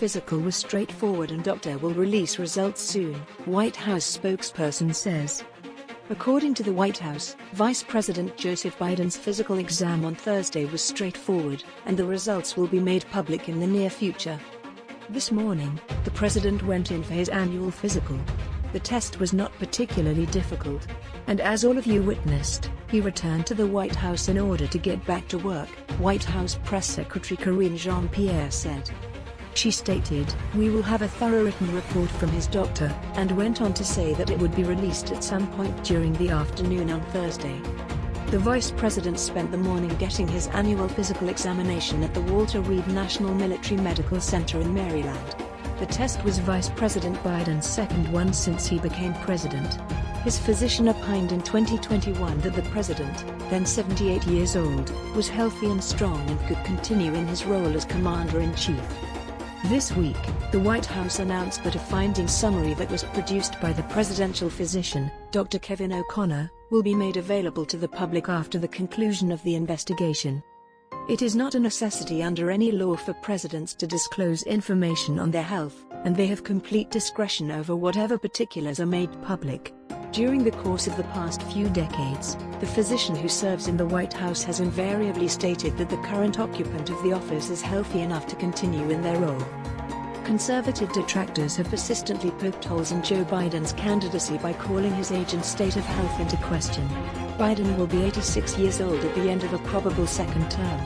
physical was straightforward and doctor will release results soon, White House spokesperson says. According to the White House, Vice President Joseph Biden's physical exam on Thursday was straightforward, and the results will be made public in the near future. This morning, the president went in for his annual physical. The test was not particularly difficult, and as all of you witnessed, he returned to the White House in order to get back to work, White House Press Secretary Karine Jean-Pierre said. She stated, "We will have a thorough written report from his doctor," and went on to say that it would be released at some point during the afternoon on Thursday. The vice president spent the morning getting his annual physical examination at the Walter Reed National Military Medical Center in Maryland. The test was Vice President Biden's second one since he became president. His physician opined in 2021 that the president, then 78 years old, was healthy and strong and could continue in his role as commander-in-chief. This week, the White House announced that a findings summary that was produced by the presidential physician, Dr. Kevin O'Connor, will be made available to the public after the conclusion of the investigation. It is not a necessity under any law for presidents to disclose information on their health, and they have complete discretion over whatever particulars are made public. During the course of the past few decades, the physician who serves in the White House has invariably stated that the current occupant of the office is healthy enough to continue in their role. Conservative detractors have persistently poked holes in Joe Biden's candidacy by calling his age and state of health into question. Biden will be 86 years old at the end of a probable second term.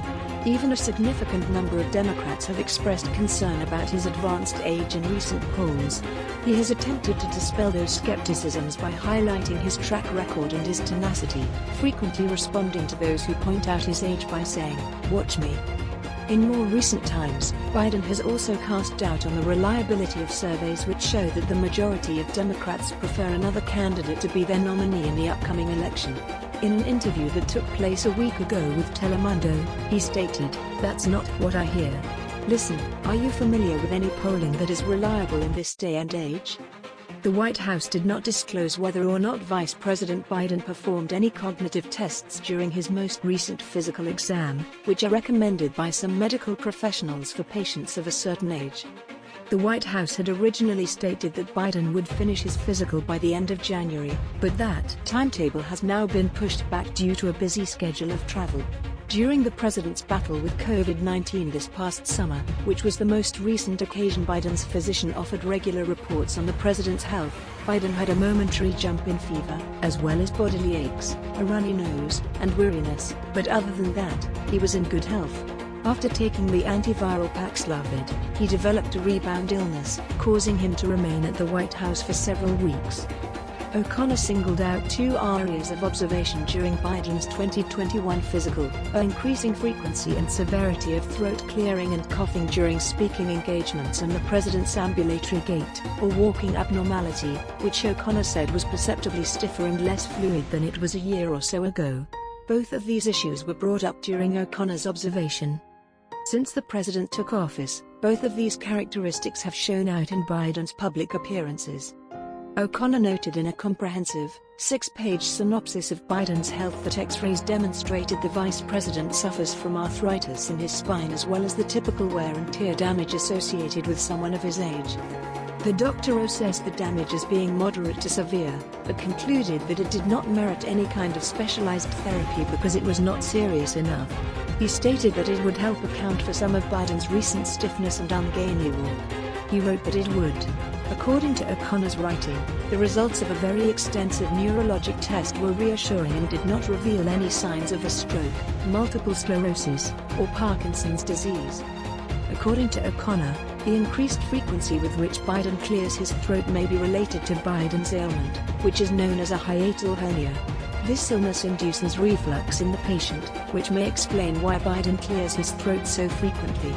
Even a significant number of Democrats have expressed concern about his advanced age in recent polls. He has attempted to dispel those skepticisms by highlighting his track record and his tenacity, frequently responding to those who point out his age by saying, "Watch me." In more recent times, Biden has also cast doubt on the reliability of surveys which show that the majority of Democrats prefer another candidate to be their nominee in the upcoming election. In an interview that took place a week ago with Telemundo, he stated, "That's not what I hear. Listen, are you familiar with any polling that is reliable in this day and age?" The White House did not disclose whether or not Vice President Biden performed any cognitive tests during his most recent physical exam, which are recommended by some medical professionals for patients of a certain age. The White House had originally stated that Biden would finish his physical by the end of January, but that timetable has now been pushed back due to a busy schedule of travel. During the president's battle with COVID-19 this past summer, which was the most recent occasion Biden's physician offered regular reports on the president's health, Biden had a momentary jump in fever, as well as bodily aches, a runny nose, and weariness, but other than that, he was in good health. After taking the antiviral Paxlovid, he developed a rebound illness, causing him to remain at the White House for several weeks. O'Connor singled out two areas of observation during Biden's 2021 physical: increasing frequency and severity of throat clearing and coughing during speaking engagements, and the president's ambulatory gait, or walking abnormality, which O'Connor said was perceptibly stiffer and less fluid than it was a year or so ago. Both of these issues were brought up during O'Connor's observation. Since the president took office, both of these characteristics have shown out in Biden's public appearances. O'Connor noted in a comprehensive, 6-page synopsis of Biden's health that X-rays demonstrated the vice president suffers from arthritis in his spine as well as the typical wear and tear damage associated with someone of his age. The doctor assessed the damage as being moderate to severe, but concluded that it did not merit any kind of specialized therapy because it was not serious enough. He stated that it would help account for some of Biden's recent stiffness and ungainly walk. He wrote that it would. According to O'Connor's writing, the results of a very extensive neurologic test were reassuring and did not reveal any signs of a stroke, multiple sclerosis, or Parkinson's disease. According to O'Connor, the increased frequency with which Biden clears his throat may be related to Biden's ailment, which is known as a hiatal hernia. This illness induces reflux in the patient, which may explain why Biden clears his throat so frequently.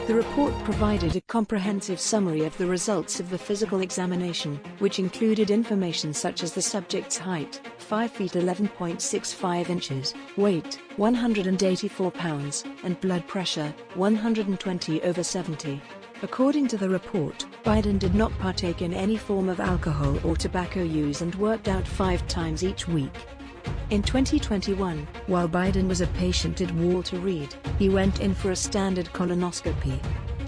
The report provided a comprehensive summary of the results of the physical examination, which included information such as the subject's height, 5 feet 11.65 inches, weight, 184 pounds, and blood pressure, 120/70. According to the report, Biden did not partake in any form of alcohol or tobacco use and worked out 5 times each week. In 2021, while Biden was a patient at Walter Reed, he went in for a standard colonoscopy.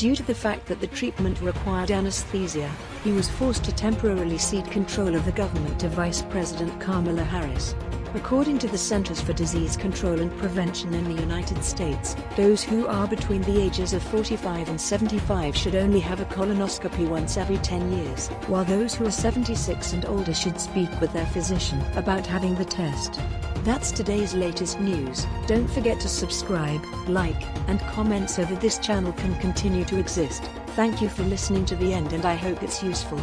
Due to the fact that the treatment required anesthesia, he was forced to temporarily cede control of the government to Vice President Kamala Harris. According to the Centers for Disease Control and Prevention in the United States, those who are between the ages of 45 and 75 should only have a colonoscopy once every 10 years, while those who are 76 and older should speak with their physician about having the test. That's today's latest news. Don't forget to subscribe, like, and comment so that this channel can continue to exist. Thank you for listening to the end, and I hope it's useful.